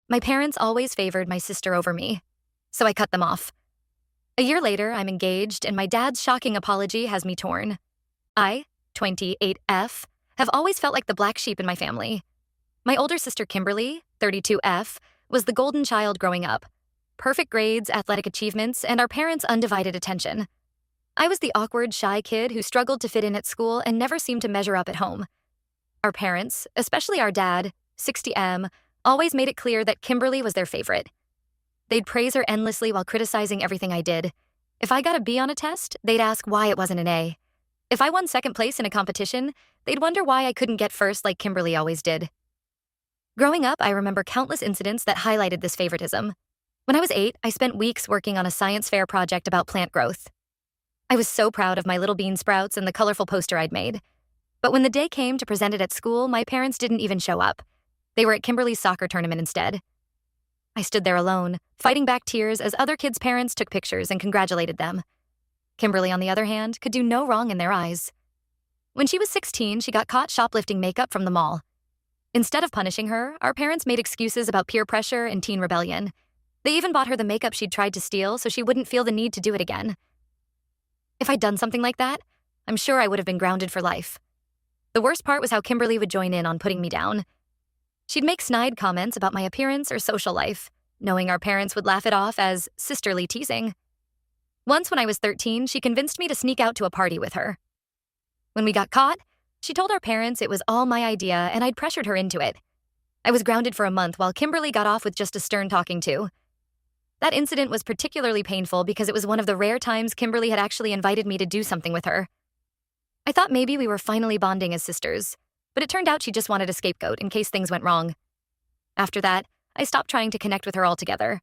My parents always favored my sister over me, so I cut them off. A year later, I'm engaged, and my dad's shocking apology has me torn. I, 28F, have always felt like the black sheep in my family. My older sister Kimberly, 32F, was the golden child growing up. Perfect grades, athletic achievements, and our parents' undivided attention. I was the awkward, shy kid who struggled to fit in at school and never seemed to measure up at home. Our parents, especially our dad, 60M, always made it clear that Kimberly was their favorite. They'd praise her endlessly while criticizing everything I did. If I got a B on a test, they'd ask why it wasn't an A. If I won second place in a competition, they'd wonder why I couldn't get first like Kimberly always did. Growing up, I remember countless incidents that highlighted this favoritism. When I was 8, I spent weeks working on a science fair project about plant growth. I was so proud of my little bean sprouts and the colorful poster I'd made. But when the day came to present it at school, my parents didn't even show up. They were at Kimberly's soccer tournament instead. I stood there alone, fighting back tears as other kids' parents took pictures and congratulated them. Kimberly, on the other hand, could do no wrong in their eyes. When she was 16, she got caught shoplifting makeup from the mall. Instead of punishing her, our parents made excuses about peer pressure and teen rebellion. They even bought her the makeup she'd tried to steal so she wouldn't feel the need to do it again. If I'd done something like that, I'm sure I would have been grounded for life. The worst part was how Kimberly would join in on putting me down. She'd make snide comments about my appearance or social life, knowing our parents would laugh it off as sisterly teasing. Once when I was 13, she convinced me to sneak out to a party with her. When we got caught, she told our parents it was all my idea and I'd pressured her into it. I was grounded for a month while Kimberly got off with just a stern talking to. That incident was particularly painful because it was one of the rare times Kimberly had actually invited me to do something with her. I thought maybe we were finally bonding as sisters, but it turned out she just wanted a scapegoat in case things went wrong. After that, I stopped trying to connect with her altogether.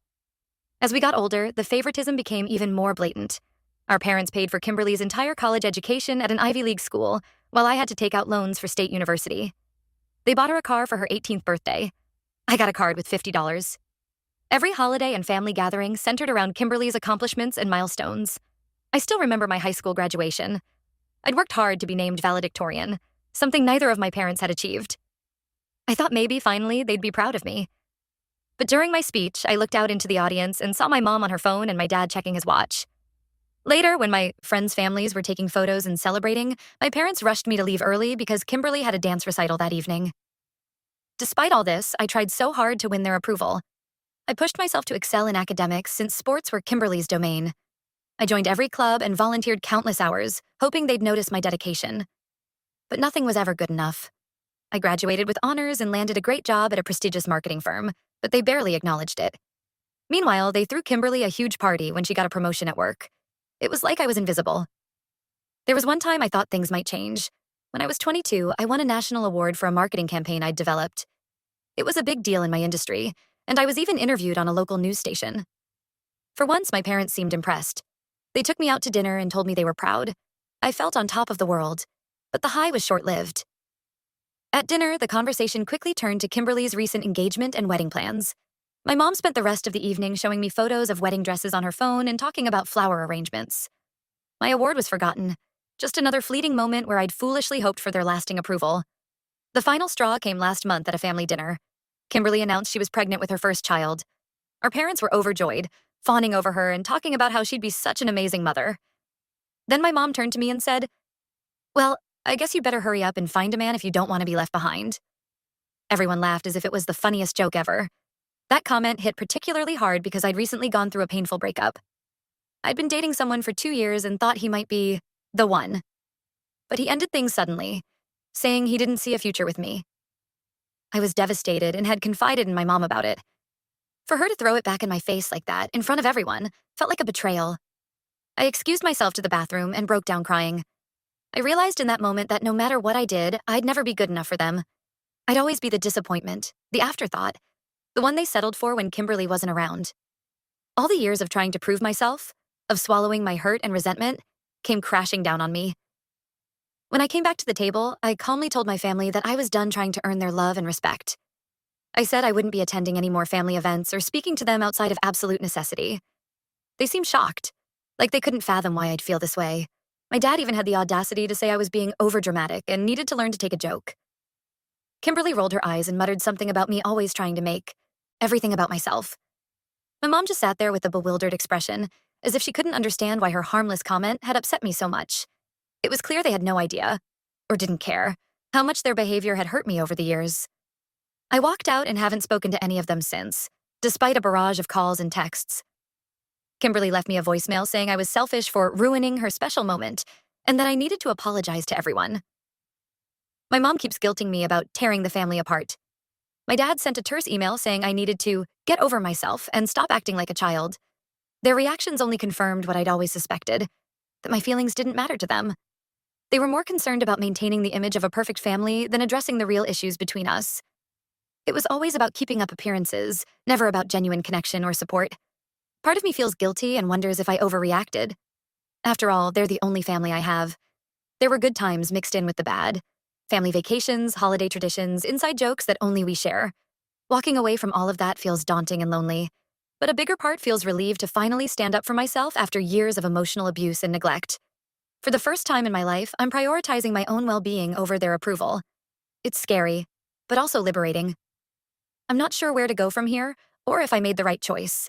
As we got older, the favoritism became even more blatant. Our parents paid for Kimberly's entire college education at an Ivy League school, while I had to take out loans for State University. They bought her a car for her 18th birthday. I got a card with $50. Every holiday and family gathering centered around Kimberly's accomplishments and milestones. I still remember my high school graduation. I'd worked hard to be named valedictorian, something neither of my parents had achieved. I thought maybe finally they'd be proud of me. But during my speech, I looked out into the audience and saw my mom on her phone and my dad checking his watch. Later, when my friends' families were taking photos and celebrating, my parents rushed me to leave early because Kimberly had a dance recital that evening. Despite all this, I tried so hard to win their approval. I pushed myself to excel in academics since sports were Kimberly's domain. I joined every club and volunteered countless hours, hoping they'd notice my dedication. But nothing was ever good enough. I graduated with honors and landed a great job at a prestigious marketing firm, but they barely acknowledged it. Meanwhile, they threw Kimberly a huge party when she got a promotion at work. It was like I was invisible. There was one time I thought things might change. When I was 22, I won a national award for a marketing campaign I'd developed. It was a big deal in my industry, and I was even interviewed on a local news station. For once, my parents seemed impressed. They took me out to dinner and told me they were proud. I felt on top of the world, but the high was short-lived. At dinner, the conversation quickly turned to Kimberly's recent engagement and wedding plans. My mom spent the rest of the evening showing me photos of wedding dresses on her phone and talking about flower arrangements. My award was forgotten, just another fleeting moment where I'd foolishly hoped for their lasting approval. The final straw came last month at a family dinner. Kimberly announced she was pregnant with her first child. Our parents were overjoyed, fawning over her and talking about how she'd be such an amazing mother. Then my mom turned to me and said, "Well, I guess you better hurry up and find a man if you don't want to be left behind." Everyone laughed as if it was the funniest joke ever. That comment hit particularly hard because I'd recently gone through a painful breakup. I'd been dating someone for 2 years and thought he might be the one. But he ended things suddenly, saying he didn't see a future with me. I was devastated and had confided in my mom about it. For her to throw it back in my face like that, in front of everyone, felt like a betrayal. I excused myself to the bathroom and broke down crying. I realized in that moment that no matter what I did, I'd never be good enough for them. I'd always be the disappointment, the afterthought, the one they settled for when Kimberly wasn't around. All the years of trying to prove myself, of swallowing my hurt and resentment, came crashing down on me. When I came back to the table, I calmly told my family that I was done trying to earn their love and respect. I said I wouldn't be attending any more family events or speaking to them outside of absolute necessity. They seemed shocked, like they couldn't fathom why I'd feel this way. My dad even had the audacity to say I was being overdramatic and needed to learn to take a joke. Kimberly rolled her eyes and muttered something about me always trying to make everything about myself. My mom just sat there with a bewildered expression, as if she couldn't understand why her harmless comment had upset me so much. It was clear they had no idea, or didn't care, how much their behavior had hurt me over the years. I walked out and haven't spoken to any of them since, despite a barrage of calls and texts. Kimberly left me a voicemail saying I was selfish for ruining her special moment, and that I needed to apologize to everyone. My mom keeps guilting me about tearing the family apart. My dad sent a terse email saying I needed to get over myself and stop acting like a child. Their reactions only confirmed what I'd always suspected, that my feelings didn't matter to them. They were more concerned about maintaining the image of a perfect family than addressing the real issues between us. It was always about keeping up appearances, never about genuine connection or support. Part of me feels guilty and wonders if I overreacted. After all, they're the only family I have. There were good times mixed in with the bad. Family vacations, holiday traditions, inside jokes that only we share. Walking away from all of that feels daunting and lonely. But a bigger part feels relieved to finally stand up for myself after years of emotional abuse and neglect. For the first time in my life, I'm prioritizing my own well-being over their approval. It's scary, but also liberating. I'm not sure where to go from here, or if I made the right choice.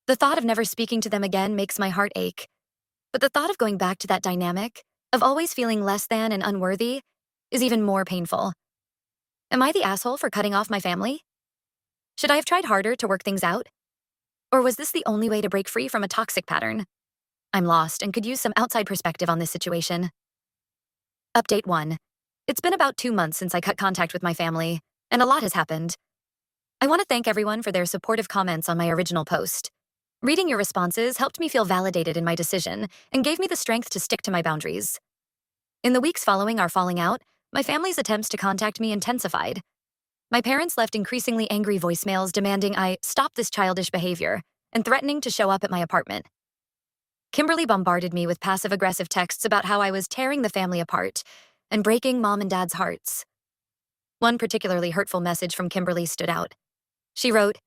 The thought of never speaking to them again makes my heart ache. But the thought of going back to that dynamic, of always feeling less than and unworthy, is even more painful. Am I the asshole for cutting off my family? Should I have tried harder to work things out? Or was this the only way to break free from a toxic pattern? I'm lost and could use some outside perspective on this situation. Update 1. It's been about 2 months since I cut contact with my family, and a lot has happened. I want to thank everyone for their supportive comments on my original post. Reading your responses helped me feel validated in my decision and gave me the strength to stick to my boundaries. In the weeks following our falling out, my family's attempts to contact me intensified. My parents left increasingly angry voicemails demanding I stop this childish behavior and threatening to show up at my apartment. Kimberly bombarded me with passive-aggressive texts about how I was tearing the family apart and breaking Mom and Dad's hearts. One particularly hurtful message from Kimberly stood out. She wrote,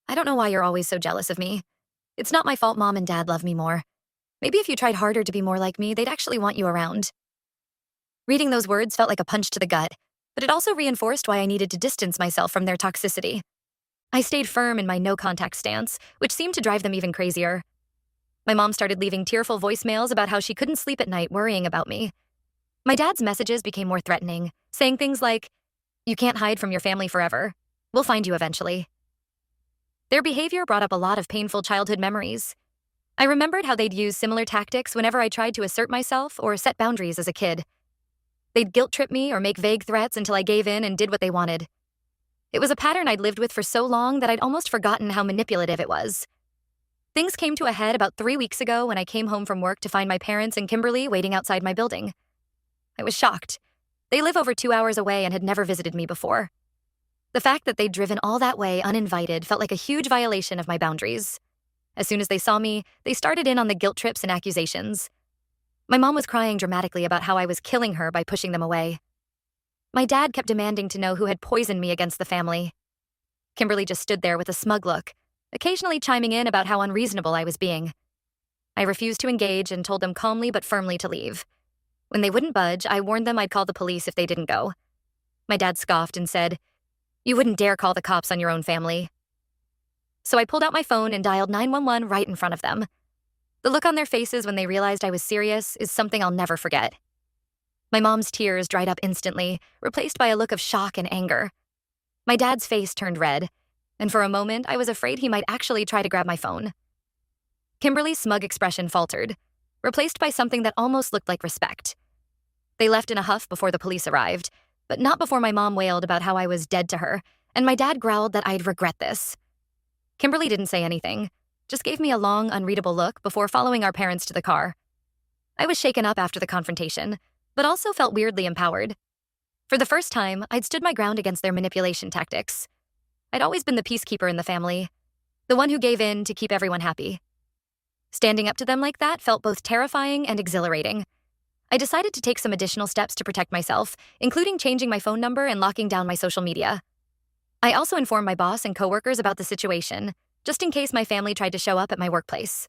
"I don't know why you're always so jealous of me. It's not my fault Mom and Dad love me more. Maybe if you tried harder to be more like me, they'd actually want you around." Reading those words felt like a punch to the gut, but it also reinforced why I needed to distance myself from their toxicity. I stayed firm in my no-contact stance, which seemed to drive them even crazier. My mom started leaving tearful voicemails about how she couldn't sleep at night worrying about me. My dad's messages became more threatening, saying things like, "You can't hide from your family forever. We'll find you eventually." Their behavior brought up a lot of painful childhood memories. I remembered how they'd use similar tactics whenever I tried to assert myself or set boundaries as a kid. They'd guilt-trip me or make vague threats until I gave in and did what they wanted. It was a pattern I'd lived with for so long that I'd almost forgotten how manipulative it was. Things came to a head about 3 weeks ago when I came home from work to find my parents and Kimberly waiting outside my building. I was shocked. They live over 2 hours away and had never visited me before. The fact that they'd driven all that way uninvited felt like a huge violation of my boundaries. As soon as they saw me, they started in on the guilt trips and accusations. My mom was crying dramatically about how I was killing her by pushing them away. My dad kept demanding to know who had poisoned me against the family. Kimberly just stood there with a smug look, occasionally chiming in about how unreasonable I was being. I refused to engage and told them calmly but firmly to leave. When they wouldn't budge, I warned them I'd call the police if they didn't go. My dad scoffed and said, "You wouldn't dare call the cops on your own family." So I pulled out my phone and dialed 911 right in front of them. The look on their faces when they realized I was serious is something I'll never forget. My mom's tears dried up instantly, replaced by a look of shock and anger. My dad's face turned red, and for a moment I was afraid he might actually try to grab my phone. Kimberly's smug expression faltered, replaced by something that almost looked like respect. They left in a huff before the police arrived, but not before my mom wailed about how I was dead to her, and my dad growled that I'd regret this. Kimberly didn't say anything, just gave me a long, unreadable look before following our parents to the car. I was shaken up after the confrontation, but also felt weirdly empowered. For the first time, I'd stood my ground against their manipulation tactics. I'd always been the peacekeeper in the family, the one who gave in to keep everyone happy. Standing up to them like that felt both terrifying and exhilarating. I decided to take some additional steps to protect myself, including changing my phone number and locking down my social media. I also informed my boss and coworkers about the situation, just in case my family tried to show up at my workplace.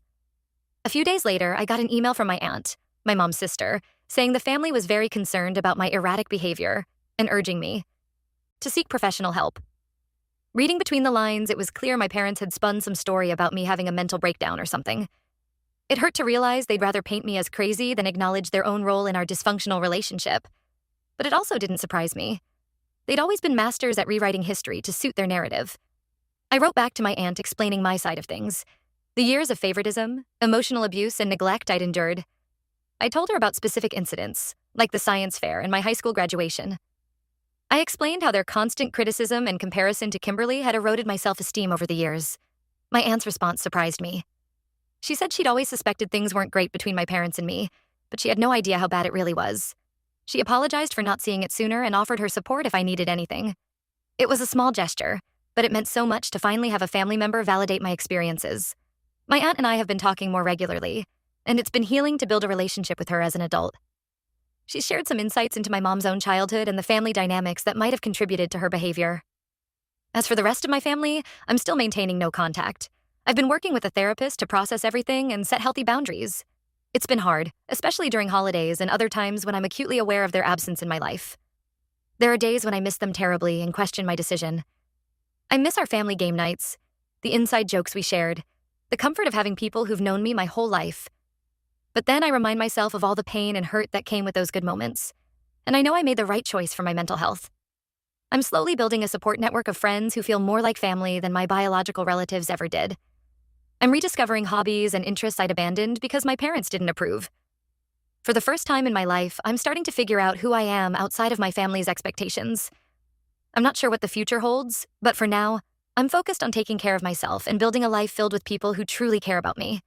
A few days later, I got an email from my aunt, my mom's sister, saying the family was very concerned about my erratic behavior and urging me to seek professional help. Reading between the lines, it was clear my parents had spun some story about me having a mental breakdown or something. It hurt to realize they'd rather paint me as crazy than acknowledge their own role in our dysfunctional relationship. But it also didn't surprise me. They'd always been masters at rewriting history to suit their narrative. I wrote back to my aunt explaining my side of things. The years of favoritism, emotional abuse, and neglect I'd endured. I told her about specific incidents, like the science fair and my high school graduation. I explained how their constant criticism and comparison to Kimberly had eroded my self-esteem over the years. My aunt's response surprised me. She said she'd always suspected things weren't great between my parents and me, but she had no idea how bad it really was. She apologized for not seeing it sooner and offered her support if I needed anything. It was a small gesture, but it meant so much to finally have a family member validate my experiences. My aunt and I have been talking more regularly, and it's been healing to build a relationship with her as an adult. She shared some insights into my mom's own childhood and the family dynamics that might have contributed to her behavior. As for the rest of my family, I'm still maintaining no contact. I've been working with a therapist to process everything and set healthy boundaries. It's been hard, especially during holidays and other times when I'm acutely aware of their absence in my life. There are days when I miss them terribly and question my decision. I miss our family game nights, the inside jokes we shared, the comfort of having people who've known me my whole life. But then I remind myself of all the pain and hurt that came with those good moments, and I know I made the right choice for my mental health. I'm slowly building a support network of friends who feel more like family than my biological relatives ever did. I'm rediscovering hobbies and interests I'd abandoned because my parents didn't approve. For the first time in my life, I'm starting to figure out who I am outside of my family's expectations. I'm not sure what the future holds, but for now, I'm focused on taking care of myself and building a life filled with people who truly care about me.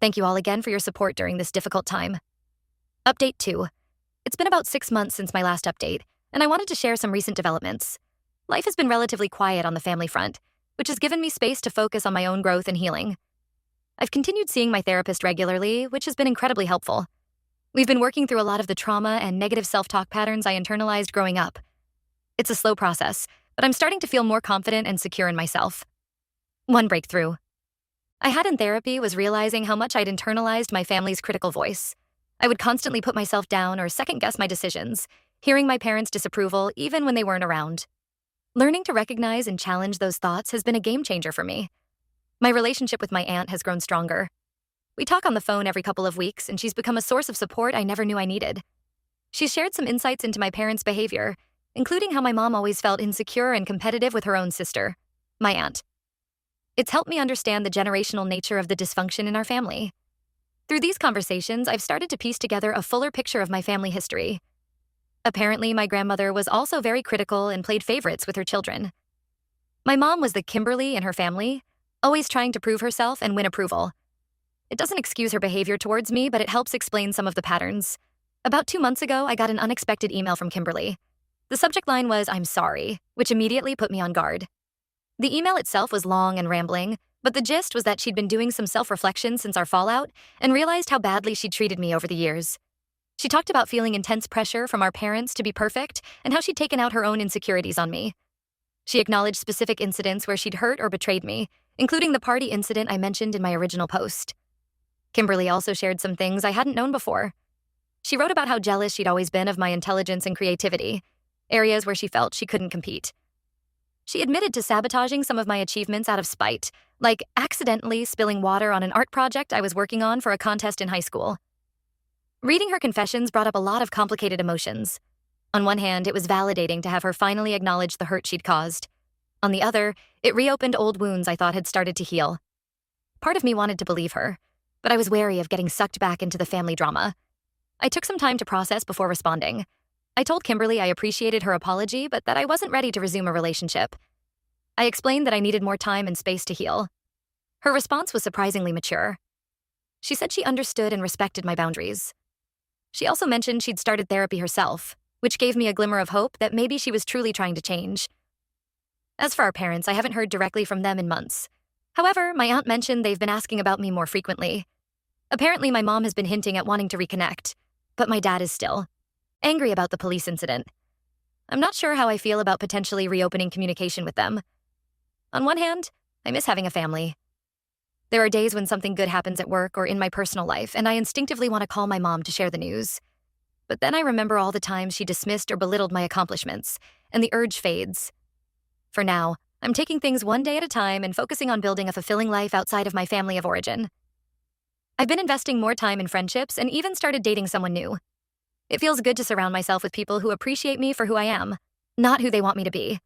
Thank you all again for your support during this difficult time. Update 2. It's been about 6 months since my last update, and I wanted to share some recent developments. Life has been relatively quiet on the family front, which has given me space to focus on my own growth and healing. I've continued seeing my therapist regularly, which has been incredibly helpful. We've been working through a lot of the trauma and negative self-talk patterns I internalized growing up. It's a slow process, but I'm starting to feel more confident and secure in myself. One breakthrough I had in therapy was realizing how much I'd internalized my family's critical voice. I would constantly put myself down or second-guess my decisions, hearing my parents' disapproval even when they weren't around. Learning to recognize and challenge those thoughts has been a game-changer for me. My relationship with my aunt has grown stronger. We talk on the phone every couple of weeks, and she's become a source of support I never knew I needed. She's shared some insights into my parents' behavior, including how my mom always felt insecure and competitive with her own sister, my aunt. It's helped me understand the generational nature of the dysfunction in our family. Through these conversations, I've started to piece together a fuller picture of my family history. Apparently, my grandmother was also very critical and played favorites with her children. My mom was the Kimberly in her family, always trying to prove herself and win approval. It doesn't excuse her behavior towards me, but it helps explain some of the patterns. About 2 months ago, I got an unexpected email from Kimberly. The subject line was, "I'm sorry," which immediately put me on guard. The email itself was long and rambling, but the gist was that she'd been doing some self-reflection since our fallout and realized how badly she'd treated me over the years. She talked about feeling intense pressure from our parents to be perfect and how she'd taken out her own insecurities on me. She acknowledged specific incidents where she'd hurt or betrayed me, including the party incident I mentioned in my original post. Kimberly also shared some things I hadn't known before. She wrote about how jealous she'd always been of my intelligence and creativity, areas where she felt she couldn't compete. She admitted to sabotaging some of my achievements out of spite, like accidentally spilling water on an art project I was working on for a contest in high school. Reading her confessions brought up a lot of complicated emotions. On one hand, it was validating to have her finally acknowledge the hurt she'd caused. On the other, it reopened old wounds I thought had started to heal. Part of me wanted to believe her, but I was wary of getting sucked back into the family drama. I took some time to process before responding. I told Kimberly I appreciated her apology, but that I wasn't ready to resume a relationship. I explained that I needed more time and space to heal. Her response was surprisingly mature. She said she understood and respected my boundaries. She also mentioned she'd started therapy herself, which gave me a glimmer of hope that maybe she was truly trying to change. As for our parents, I haven't heard directly from them in months. However, my aunt mentioned they've been asking about me more frequently. Apparently, my mom has been hinting at wanting to reconnect, but my dad is still angry about the police incident. I'm not sure how I feel about potentially reopening communication with them. On one hand, I miss having a family. There are days when something good happens at work or in my personal life, and I instinctively want to call my mom to share the news. But then I remember all the times she dismissed or belittled my accomplishments, and the urge fades. For now, I'm taking things one day at a time and focusing on building a fulfilling life outside of my family of origin. I've been investing more time in friendships and even started dating someone new. It feels good to surround myself with people who appreciate me for who I am, not who they want me to be.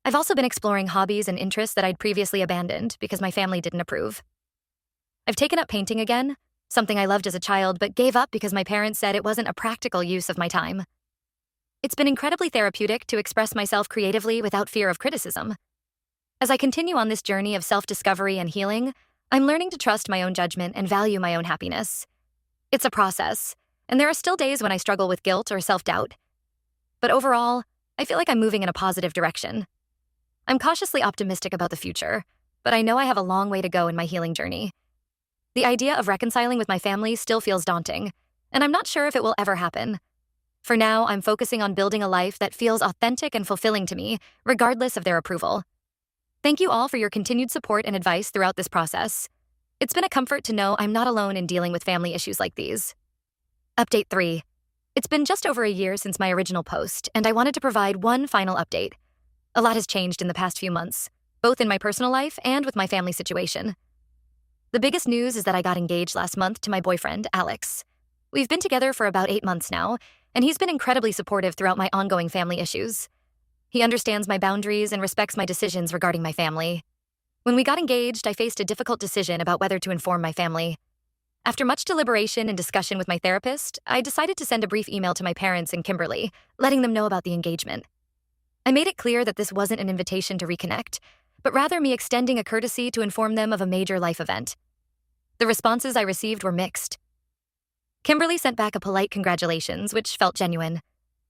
I've also been exploring hobbies and interests that I'd previously abandoned because my family didn't approve. I've taken up painting again, something I loved as a child but gave up because my parents said it wasn't a practical use of my time. It's been incredibly therapeutic to express myself creatively without fear of criticism. As I continue on this journey of self-discovery and healing, I'm learning to trust my own judgment and value my own happiness. It's a process, and there are still days when I struggle with guilt or self-doubt. But overall, I feel like I'm moving in a positive direction. I'm cautiously optimistic about the future, but I know I have a long way to go in my healing journey. The idea of reconciling with my family still feels daunting, and I'm not sure if it will ever happen. For now, I'm focusing on building a life that feels authentic and fulfilling to me, regardless of their approval. Thank you all for your continued support and advice throughout this process. It's been a comfort to know I'm not alone in dealing with family issues like these. Update 3. It's been just over a year since my original post, and I wanted to provide one final update. A lot has changed in the past few months, both in my personal life and with my family situation. The biggest news is that I got engaged last month to my boyfriend, Alex. We've been together for about 8 months now, and he's been incredibly supportive throughout my ongoing family issues. He understands my boundaries and respects my decisions regarding my family. When we got engaged, I faced a difficult decision about whether to inform my family. After much deliberation and discussion with my therapist, I decided to send a brief email to my parents and Kimberly, letting them know about the engagement. I made it clear that this wasn't an invitation to reconnect, but rather me extending a courtesy to inform them of a major life event. The responses I received were mixed. Kimberly sent back a polite congratulations, which felt genuine.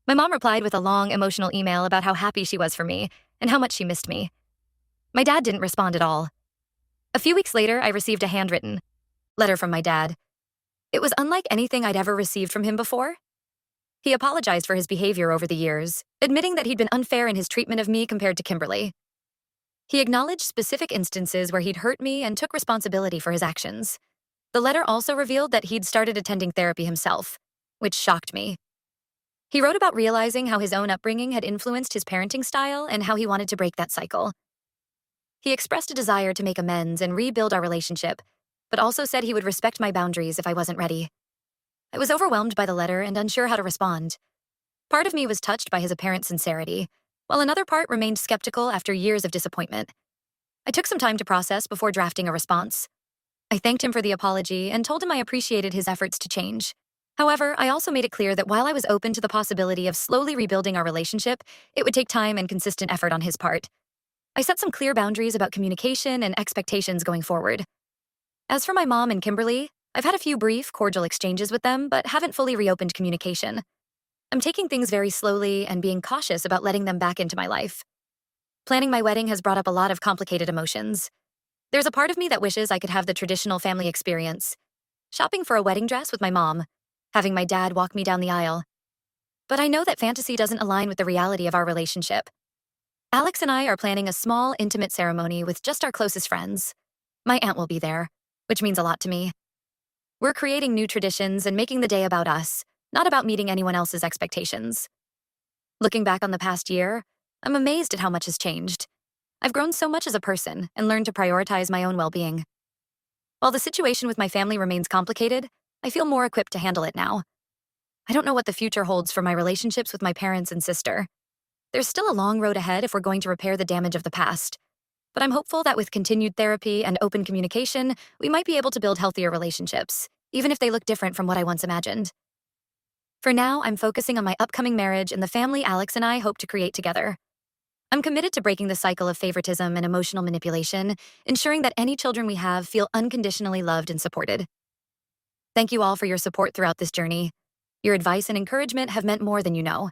My mom replied with a long, emotional email about how happy she was for me and how much she missed me. My dad didn't respond at all. A few weeks later, I received a handwritten letter from my dad. It was unlike anything I'd ever received from him before. He apologized for his behavior over the years, admitting that he'd been unfair in his treatment of me compared to Kimberly. He acknowledged specific instances where he'd hurt me and took responsibility for his actions. The letter also revealed that he'd started attending therapy himself, which shocked me. He wrote about realizing how his own upbringing had influenced his parenting style and how he wanted to break that cycle. He expressed a desire to make amends and rebuild our relationship, but also said he would respect my boundaries if I wasn't ready. I was overwhelmed by the letter and unsure how to respond. Part of me was touched by his apparent sincerity, while another part remained skeptical after years of disappointment. I took some time to process before drafting a response. I thanked him for the apology and told him I appreciated his efforts to change. However, I also made it clear that while I was open to the possibility of slowly rebuilding our relationship, it would take time and consistent effort on his part. I set some clear boundaries about communication and expectations going forward. As for my mom and Kimberly, I've had a few brief, cordial exchanges with them, but haven't fully reopened communication. I'm taking things very slowly and being cautious about letting them back into my life. Planning my wedding has brought up a lot of complicated emotions. There's a part of me that wishes I could have the traditional family experience. Shopping for a wedding dress with my mom, having my dad walk me down the aisle. But I know that fantasy doesn't align with the reality of our relationship. Alex and I are planning a small, intimate ceremony with just our closest friends. My aunt will be there, which means a lot to me. We're creating new traditions and making the day about us, not about meeting anyone else's expectations. Looking back on the past year, I'm amazed at how much has changed. I've grown so much as a person and learned to prioritize my own well-being. While the situation with my family remains complicated, I feel more equipped to handle it now. I don't know what the future holds for my relationships with my parents and sister. There's still a long road ahead if we're going to repair the damage of the past. But I'm hopeful that with continued therapy and open communication, we might be able to build healthier relationships, even if they look different from what I once imagined. For now, I'm focusing on my upcoming marriage and the family Alex and I hope to create together. I'm committed to breaking the cycle of favoritism and emotional manipulation, ensuring that any children we have feel unconditionally loved and supported. Thank you all for your support throughout this journey. Your advice and encouragement have meant more than you know.